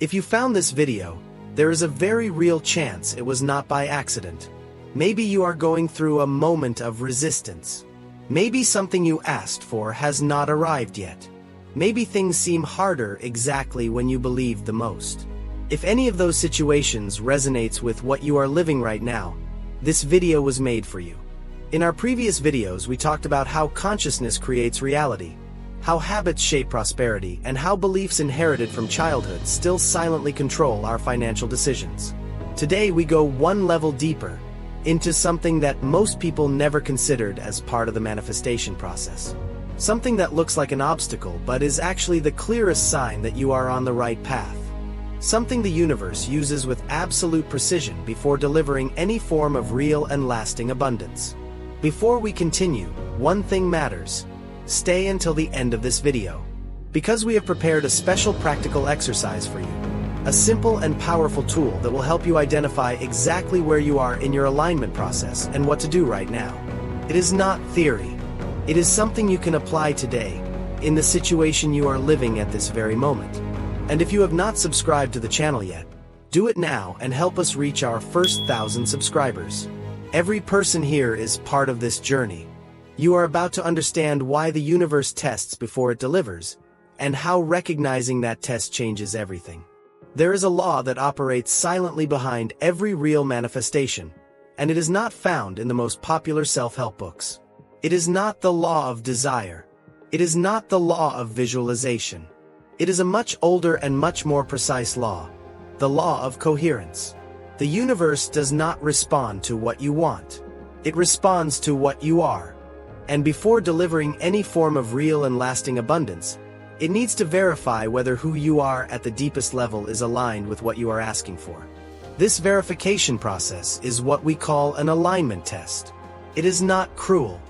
If you found this video, there is a very real chance it was not by accident. Maybe you are going through a moment of resistance. Maybe something you asked for has not arrived yet. Maybe things seem harder exactly when you believed the most. If any of those situations resonates with what you are living right now, this video was made for you. In our previous videos, we talked about how consciousness creates reality, how habits shape prosperity, and how beliefs inherited from childhood still silently control our financial decisions. Today we go one level deeper, into something that most people never considered as part of the manifestation process. Something that looks like an obstacle but is actually the clearest sign that you are on the right path. Something the universe uses with absolute precision before delivering any form of real and lasting abundance. Before we continue, one thing matters. Stay until the end of this video, because we have prepared a special practical exercise for you. A simple and powerful tool that will help you identify exactly where you are in your alignment process and what to do right now. It is not theory. It is something you can apply today, in the situation you are living at this very moment. And if you have not subscribed to the channel yet, do it now and help us reach our first 1,000 subscribers. Every person here is part of this journey. You are about to understand why the universe tests before it delivers, and how recognizing that test changes everything. There is a law that operates silently behind every real manifestation, and it is not found in the most popular self-help books. It is not the law of desire. It is not the law of visualization. It is a much older and much more precise law, the law of coherence. The universe does not respond to what you want. It responds to what you are. And before delivering any form of real and lasting abundance, it needs to verify whether who you are at the deepest level is aligned with what you are asking for. This verification process is what we call an alignment test. It is not cruel.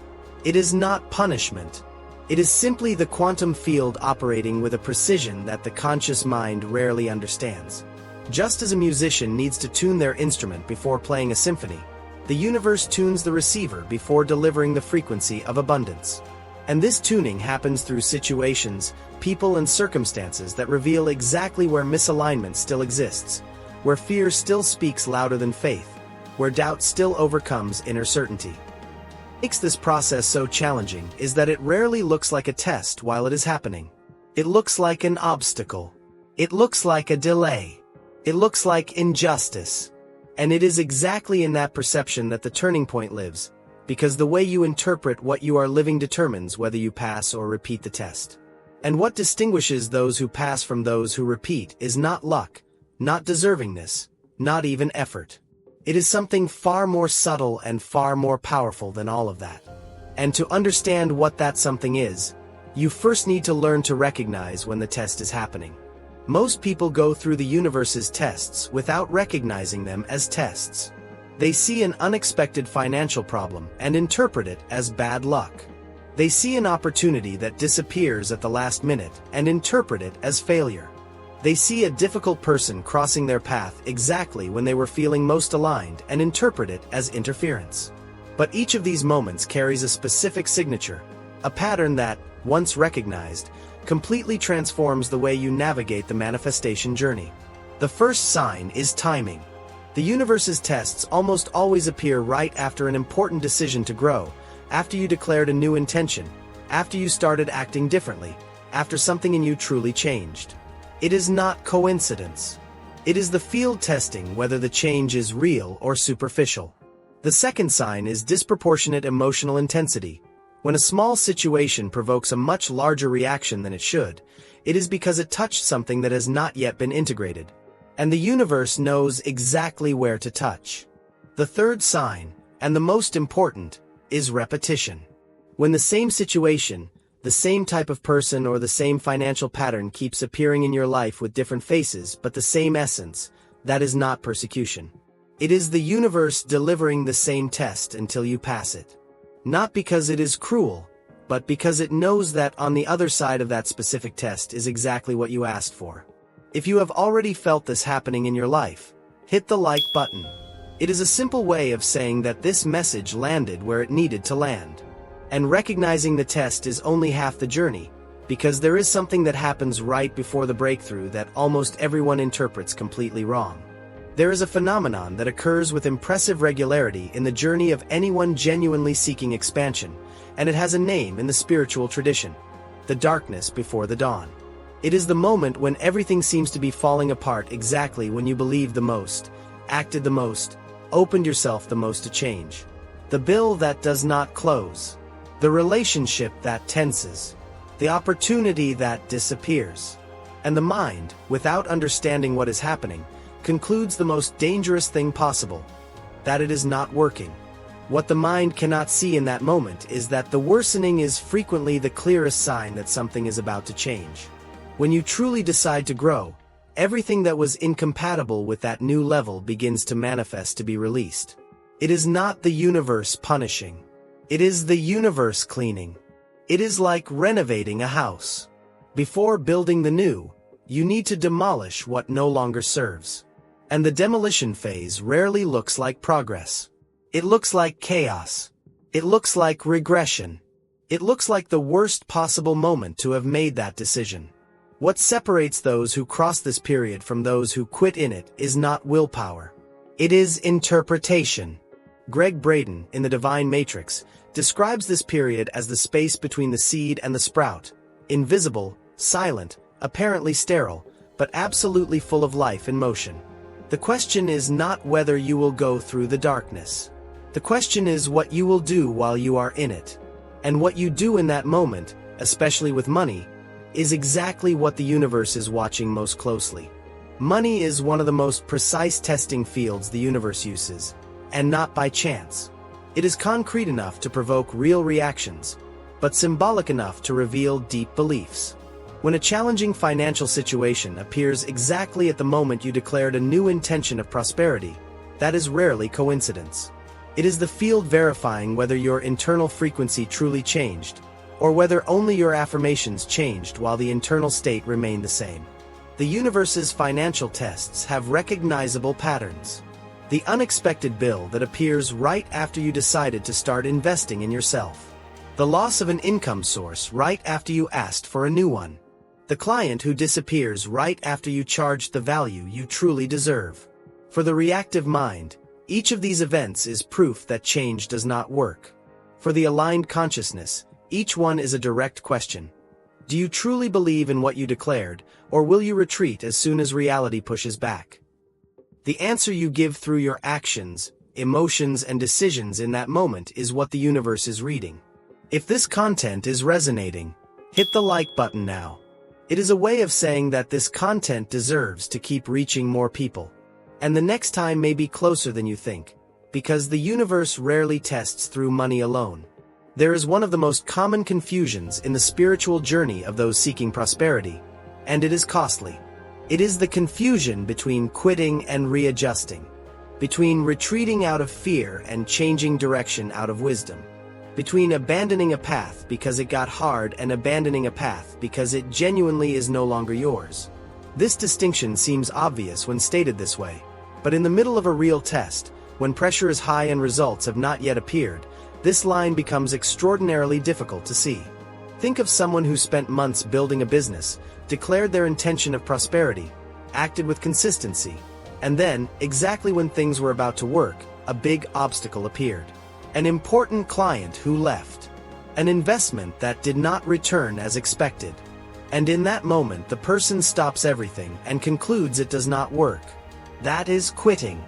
It is not punishment. It is simply the quantum field operating with a precision that the conscious mind rarely understands. Just as a musician needs to tune their instrument before playing a symphony, the universe tunes the receiver before delivering the frequency of abundance. And this tuning happens through situations, people, and circumstances that reveal exactly where misalignment still exists, where fear still speaks louder than faith, where doubt still overcomes inner certainty. What makes this process so challenging is that it rarely looks like a test while it is happening. It looks like an obstacle. It looks like a delay. It looks like injustice. And it is exactly in that perception that the turning point lives, because the way you interpret what you are living determines whether you pass or repeat the test. And what distinguishes those who pass from those who repeat is not luck, not deservingness, not even effort. It is something far more subtle and far more powerful than all of that. And to understand what that something is, you first need to learn to recognize when the test is happening. Most people go through the universe's tests without recognizing them as tests. They see an unexpected financial problem and interpret it as bad luck. They see an opportunity that disappears at the last minute and interpret it as failure. They see a difficult person crossing their path exactly when they were feeling most aligned and interpret it as interference. But each of these moments carries a specific signature, a pattern that, once recognized, completely transforms the way you navigate the manifestation journey. The first sign is timing. The universe's tests almost always appear right after an important decision to grow, after you declared a new intention, after you started acting differently, after something in you truly changed. It is not coincidence. It is the field testing whether the change is real or superficial. The second sign is disproportionate emotional intensity. When a small situation provokes a much larger reaction than it should, it is because it touched something that has not yet been integrated. And the universe knows exactly where to touch. The third sign, and the most important, is repetition. When the same situation, the same type of person, or the same financial pattern keeps appearing in your life with different faces but the same essence, that is not persecution. It is the universe delivering the same test until you pass it. Not because it is cruel, but because it knows that on the other side of that specific test is exactly what you asked for. If you have already felt this happening in your life, hit the like button. It is a simple way of saying that this message landed where it needed to land. And recognizing the test is only half the journey, because there is something that happens right before the breakthrough that almost everyone interprets completely wrong. There is a phenomenon that occurs with impressive regularity in the journey of anyone genuinely seeking expansion, and it has a name in the spiritual tradition: the darkness before the dawn. It is the moment when everything seems to be falling apart exactly when you believed the most, acted the most, opened yourself the most to change. The bill that does not close. The relationship that tenses. The opportunity that disappears. And the mind, without understanding what is happening, concludes the most dangerous thing possible: that it is not working. What the mind cannot see in that moment is that the worsening is frequently the clearest sign that something is about to change. When you truly decide to grow, everything that was incompatible with that new level begins to manifest, to be released. It is not the universe punishing. It is the universe cleaning. It is like renovating a house. Before building the new, you need to demolish what no longer serves. And the demolition phase rarely looks like progress. It looks like chaos. It looks like regression. It looks like the worst possible moment to have made that decision. What separates those who cross this period from those who quit in it is not willpower. It is interpretation. Greg Braden, in The Divine Matrix, describes this period as the space between the seed and the sprout, invisible, silent, apparently sterile, but absolutely full of life and motion. The question is not whether you will go through the darkness. The question is what you will do while you are in it. And what you do in that moment, especially with money, is exactly what the universe is watching most closely. Money is one of the most precise testing fields the universe uses, and not by chance. It is concrete enough to provoke real reactions, but symbolic enough to reveal deep beliefs. When a challenging financial situation appears exactly at the moment you declared a new intention of prosperity, that is rarely coincidence. It is the field verifying whether your internal frequency truly changed, or whether only your affirmations changed while the internal state remained the same. The universe's financial tests have recognizable patterns. The unexpected bill that appears right after you decided to start investing in yourself. The loss of an income source right after you asked for a new one. The client who disappears right after you charged the value you truly deserve. For the reactive mind, each of these events is proof that change does not work. For the aligned consciousness, each one is a direct question. Do you truly believe in what you declared, or will you retreat as soon as reality pushes back? The answer you give through your actions, emotions, and decisions in that moment is what the universe is reading. If this content is resonating, hit the like button now. It is a way of saying that this content deserves to keep reaching more people. And the next time may be closer than you think, because the universe rarely tests through money alone. There is one of the most common confusions in the spiritual journey of those seeking prosperity, and it is costly. It is the confusion between quitting and readjusting, between retreating out of fear and changing direction out of wisdom, between abandoning a path because it got hard and abandoning a path because it genuinely is no longer yours. This distinction seems obvious when stated this way, but in the middle of a real test, when pressure is high and results have not yet appeared, this line becomes extraordinarily difficult to see. Think of someone who spent months building a business, declared their intention of prosperity, acted with consistency, and then, exactly when things were about to work, a big obstacle appeared. An important client who left. An investment that did not return as expected. And in that moment the person stops everything and concludes it does not work. That is quitting.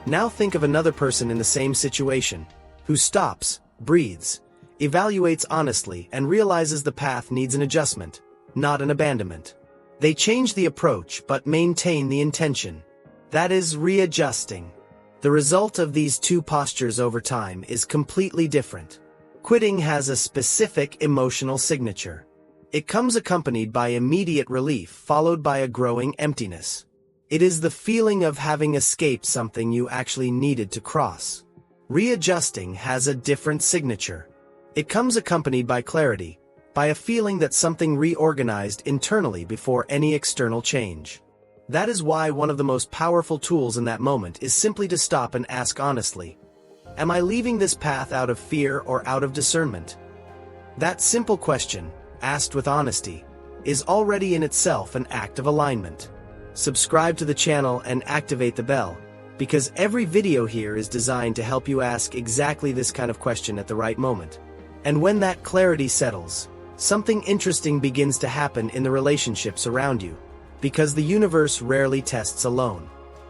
Now think of another person in the same situation, who stops, breathes, evaluates honestly, and realizes the path needs an adjustment, not an abandonment. They change the approach but maintain the intention. That is readjusting. The result of these two postures over time is completely different. Quitting has a specific emotional signature. It comes accompanied by immediate relief followed by a growing emptiness. It is the feeling of having escaped something you actually needed to cross. Readjusting has a different signature. It comes accompanied by clarity, by a feeling that something reorganized internally before any external change. That is why one of the most powerful tools in that moment is simply to stop and ask honestly, am I leaving this path out of fear or out of discernment? That simple question, asked with honesty, is already in itself an act of alignment. Subscribe to the channel and activate the bell, because every video here is designed to help you ask exactly this kind of question at the right moment. And when that clarity settles, something interesting begins to happen in the relationships around you, because the universe rarely tests alone.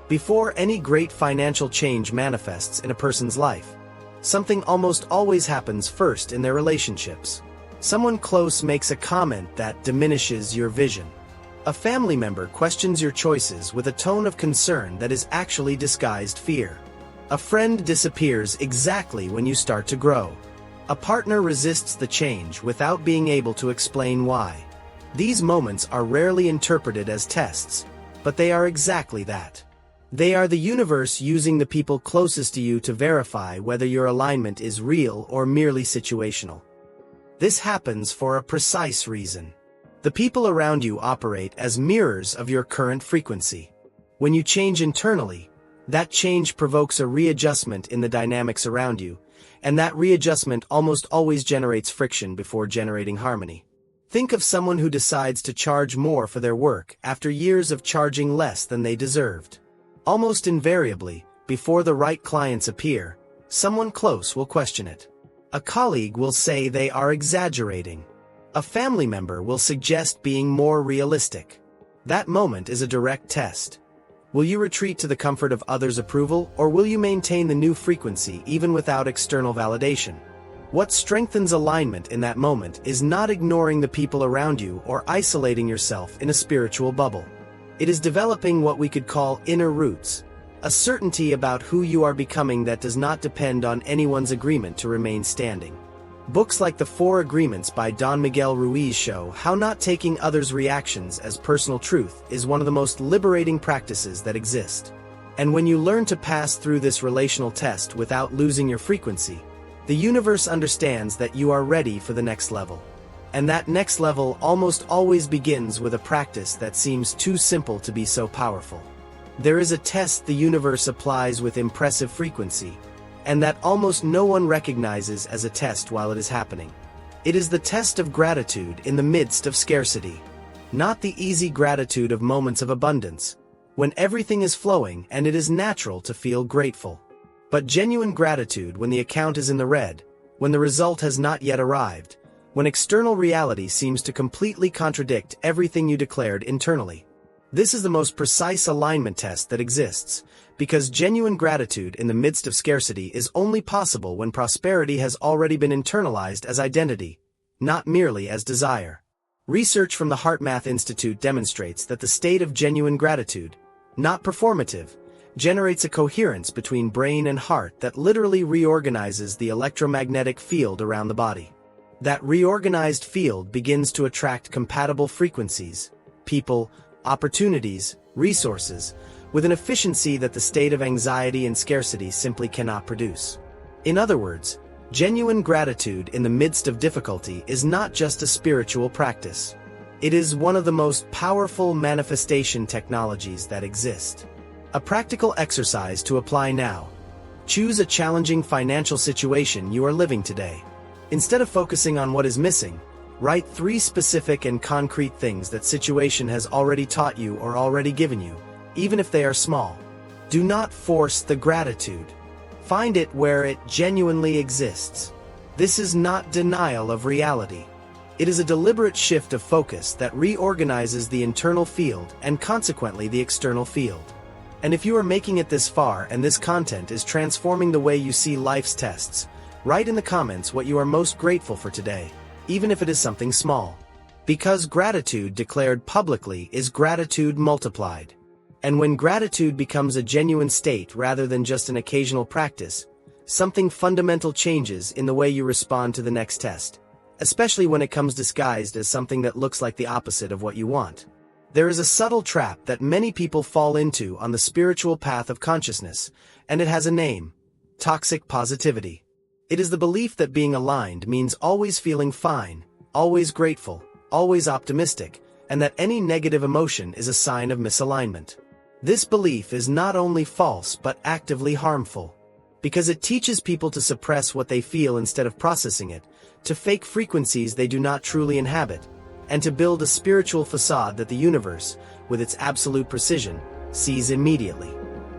Before any great financial change manifests in a person's life, something almost always happens first in their relationships. Someone close makes a comment that diminishes your vision. A family member questions your choices with a tone of concern that is actually disguised fear. A friend disappears exactly when you start to grow. A partner resists the change without being able to explain why. These moments are rarely interpreted as tests, but they are exactly that. They are the universe using the people closest to you to verify whether your alignment is real or merely situational. This happens for a precise reason. The people around you operate as mirrors of your current frequency. When you change internally, that change provokes a readjustment in the dynamics around you, and that readjustment almost always generates friction before generating harmony. Think of someone who decides to charge more for their work after years of charging less than they deserved. Almost invariably, before the right clients appear, someone close will question it. A colleague will say they are exaggerating. A family member will suggest being more realistic. That moment is a direct test. Will you retreat to the comfort of others' approval, or will you maintain the new frequency even without external validation? What strengthens alignment in that moment is not ignoring the people around you or isolating yourself in a spiritual bubble. It is developing what we could call inner roots, a certainty about who you are becoming that does not depend on anyone's agreement to remain standing. Books like The 4 Agreements by Don Miguel Ruiz show how not taking others' reactions as personal truth is one of the most liberating practices that exist. And when you learn to pass through this relational test without losing your frequency, the universe understands that you are ready for the next level. And that next level almost always begins with a practice that seems too simple to be so powerful. There is a test the universe applies with impressive frequency, and that almost no one recognizes as a test while it is happening. It is the test of gratitude in the midst of scarcity. Not the easy gratitude of moments of abundance, when everything is flowing and it is natural to feel grateful. But genuine gratitude when the account is in the red, when the result has not yet arrived, when external reality seems to completely contradict everything you declared internally. This is the most precise alignment test that exists, because genuine gratitude in the midst of scarcity is only possible when prosperity has already been internalized as identity, not merely as desire. Research from the HeartMath Institute demonstrates that the state of genuine gratitude, not performative, generates a coherence between brain and heart that literally reorganizes the electromagnetic field around the body. That reorganized field begins to attract compatible frequencies, people, opportunities, resources, with an efficiency that the state of anxiety and scarcity simply cannot produce. In other words, genuine gratitude in the midst of difficulty is not just a spiritual practice. It is one of the most powerful manifestation technologies that exist. A practical exercise to apply now. Choose a challenging financial situation you are living today. Instead of focusing on what is missing, write 3 specific and concrete things that situation has already taught you or already given you, even if they are small. Do not force the gratitude. Find it where it genuinely exists. This is not denial of reality. It is a deliberate shift of focus that reorganizes the internal field and consequently the external field. And if you are making it this far and this content is transforming the way you see life's tests, write in the comments what you are most grateful for today, even if it is something small. Because gratitude declared publicly is gratitude multiplied. And when gratitude becomes a genuine state rather than just an occasional practice, something fundamental changes in the way you respond to the next test, especially when it comes disguised as something that looks like the opposite of what you want. There is a subtle trap that many people fall into on the spiritual path of consciousness, and it has a name: toxic positivity. It is the belief that being aligned means always feeling fine, always grateful, always optimistic, and that any negative emotion is a sign of misalignment. This belief is not only false but actively harmful, because it teaches people to suppress what they feel instead of processing it, to fake frequencies they do not truly inhabit, and to build a spiritual facade that the universe, with its absolute precision, sees immediately.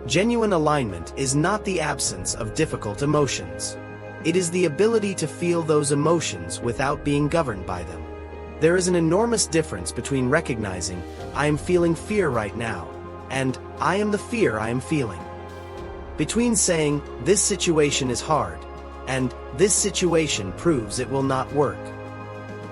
Genuine alignment is not the absence of difficult emotions. It is the ability to feel those emotions without being governed by them. There is an enormous difference between recognizing, I am feeling fear right now, and I am the fear I am feeling. Between saying, this situation is hard, and this situation proves it will not work.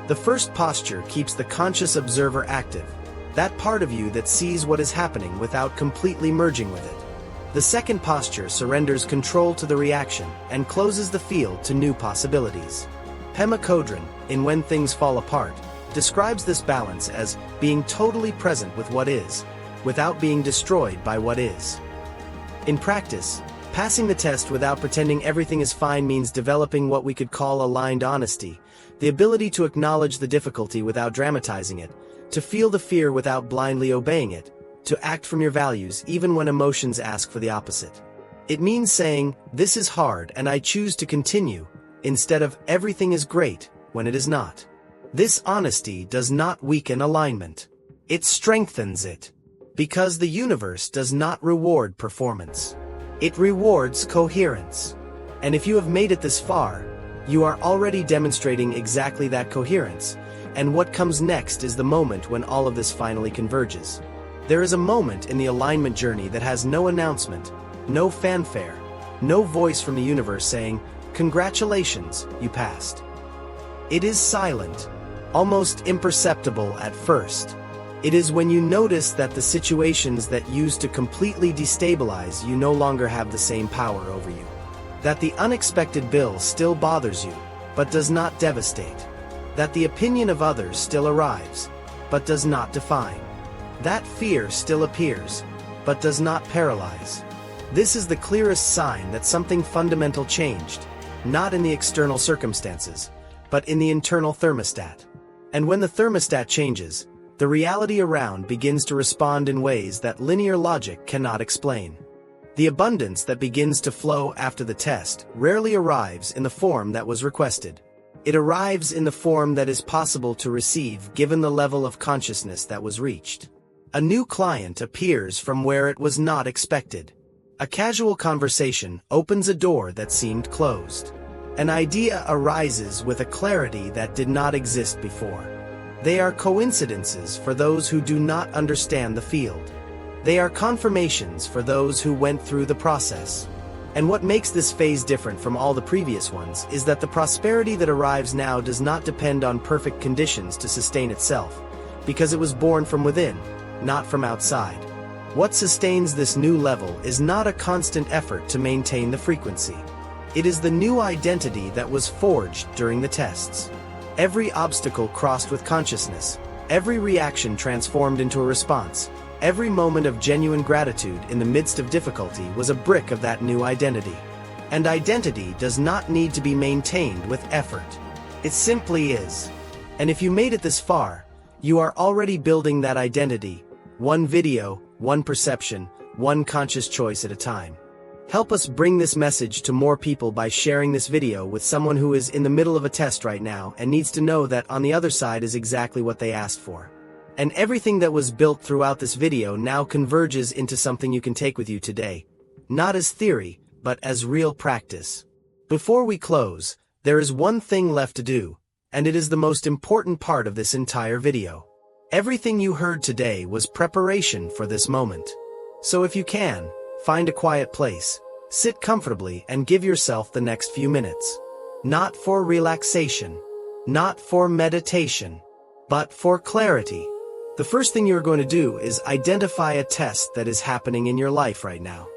The first posture keeps the conscious observer active, that part of you that sees what is happening without completely merging with it. The second posture surrenders control to the reaction and closes the field to new possibilities. Pema Chodron, in When Things Fall Apart, describes this balance as being totally present with what is, without being destroyed by what is. In practice, passing the test without pretending everything is fine means developing what we could call aligned honesty, the ability to acknowledge the difficulty without dramatizing it, to feel the fear without blindly obeying it, to act from your values even when emotions ask for the opposite. It means saying, this is hard and I choose to continue, instead of everything is great, when it is not. This honesty does not weaken alignment. It strengthens it. Because the universe does not reward performance. It rewards coherence. And if you have made it this far, you are already demonstrating exactly that coherence, and what comes next is the moment when all of this finally converges. There is a moment in the alignment journey that has no announcement, no fanfare, no voice from the universe saying, congratulations, you passed. It is silent, almost imperceptible at first. It is when you notice that the situations that used to completely destabilize you no longer have the same power over you. That the unexpected bill still bothers you, but does not devastate. That the opinion of others still arrives, but does not define. That fear still appears, but does not paralyze. This is the clearest sign that something fundamental changed, not in the external circumstances, but in the internal thermostat. And when the thermostat changes, the reality around begins to respond in ways that linear logic cannot explain. The abundance that begins to flow after the test rarely arrives in the form that was requested. It arrives in the form that is possible to receive given the level of consciousness that was reached. A new client appears from where it was not expected. A casual conversation opens a door that seemed closed. An idea arises with a clarity that did not exist before. They are coincidences for those who do not understand the field. They are confirmations for those who went through the process. And what makes this phase different from all the previous ones is that the prosperity that arrives now does not depend on perfect conditions to sustain itself, because it was born from within, not from outside. What sustains this new level is not a constant effort to maintain the frequency. It is the new identity that was forged during the tests. Every obstacle crossed with consciousness, every reaction transformed into a response, every moment of genuine gratitude in the midst of difficulty was a brick of that new identity. And identity does not need to be maintained with effort. It simply is. And if you made it this far, you are already building that identity, one video, one perception, one conscious choice at a time. Help us bring this message to more people by sharing this video with someone who is in the middle of a test right now and needs to know that on the other side is exactly what they asked for. And everything that was built throughout this video now converges into something you can take with you today, not as theory, but as real practice. Before we close, there is one thing left to do, and it is the most important part of this entire video. Everything you heard today was preparation for this moment. So if you can, find a quiet place, sit comfortably and give yourself the next few minutes. Not for relaxation, not for meditation, but for clarity. The first thing you're going to do is identify a test that is happening in your life right now.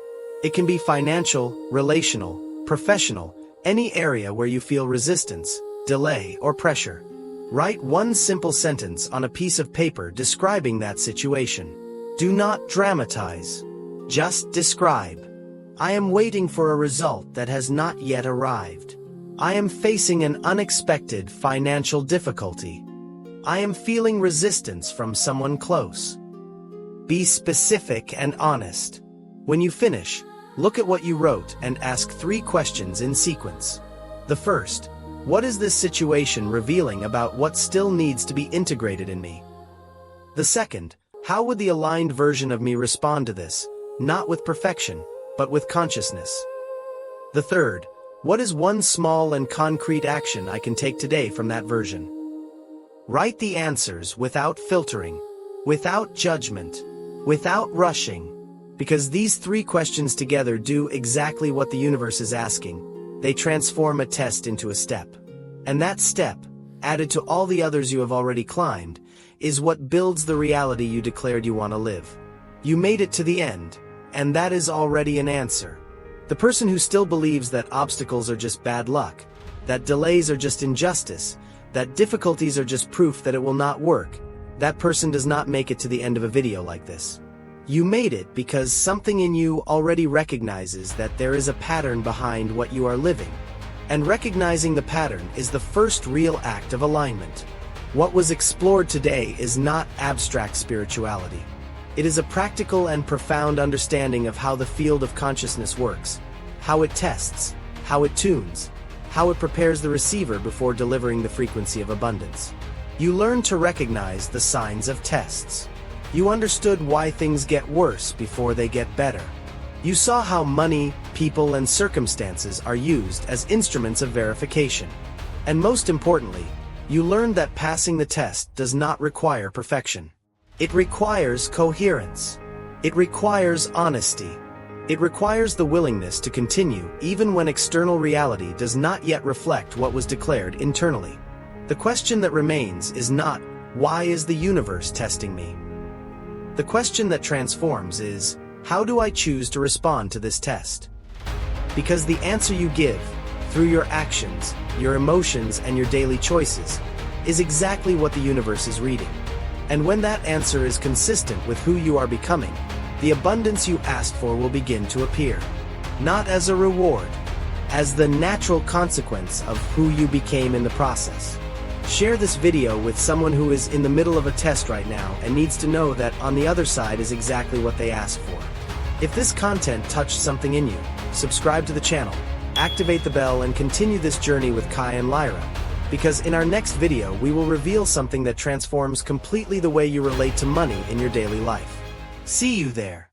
It can be financial, relational, professional, any area where you feel resistance, delay, or pressure. Write one simple sentence on a piece of paper describing that situation. Do not dramatize. Just describe. I am waiting for a result that has not yet arrived. I am facing an unexpected financial difficulty. I am feeling resistance from someone close. Be specific and honest. When you finish, look at what you wrote and ask 3 questions in sequence. The first, What is this situation revealing about what still needs to be integrated in me? The second, how would the aligned version of me respond to this, not with perfection, but with consciousness? The third, what is one small and concrete action I can take today from that version? Write the answers without filtering, without judgment, without rushing, because these three questions together do exactly what the universe is asking. They transform a test into a step. And that step, added to all the others you have already climbed, is what builds the reality you declared you want to live. You made it to the end, and that is already an answer. The person who still believes that obstacles are just bad luck, that delays are just injustice, that difficulties are just proof that it will not work, that person does not make it to the end of a video like this. You made it because something in you already recognizes that there is a pattern behind what you are living. And recognizing the pattern is the first real act of alignment. What was explored today is not abstract spirituality. It is a practical and profound understanding of how the field of consciousness works, how it tests, how it tunes, how it prepares the receiver before delivering the frequency of abundance. You learned to recognize the signs of tests. You understood why things get worse before they get better. You saw how money, people, and circumstances are used as instruments of verification. And most importantly, you learned that passing the test does not require perfection. It requires coherence. It requires honesty. It requires the willingness to continue even when external reality does not yet reflect what was declared internally. The question that remains is not, why is the universe testing me? The question that transforms is, how do I choose to respond to this test? Because the answer you give, through your actions, your emotions, and your daily choices, is exactly what the universe is reading. And when that answer is consistent with who you are becoming, the abundance you asked for will begin to appear. Not as a reward, as the natural consequence of who you became in the process. Share this video with someone who is in the middle of a test right now and needs to know that on the other side is exactly what they asked for. If this content touched something in you, subscribe to the channel, activate the bell, and continue this journey with Kai and Lyra, because in our next video we will reveal something that transforms completely the way you relate to money in your daily life. See you there.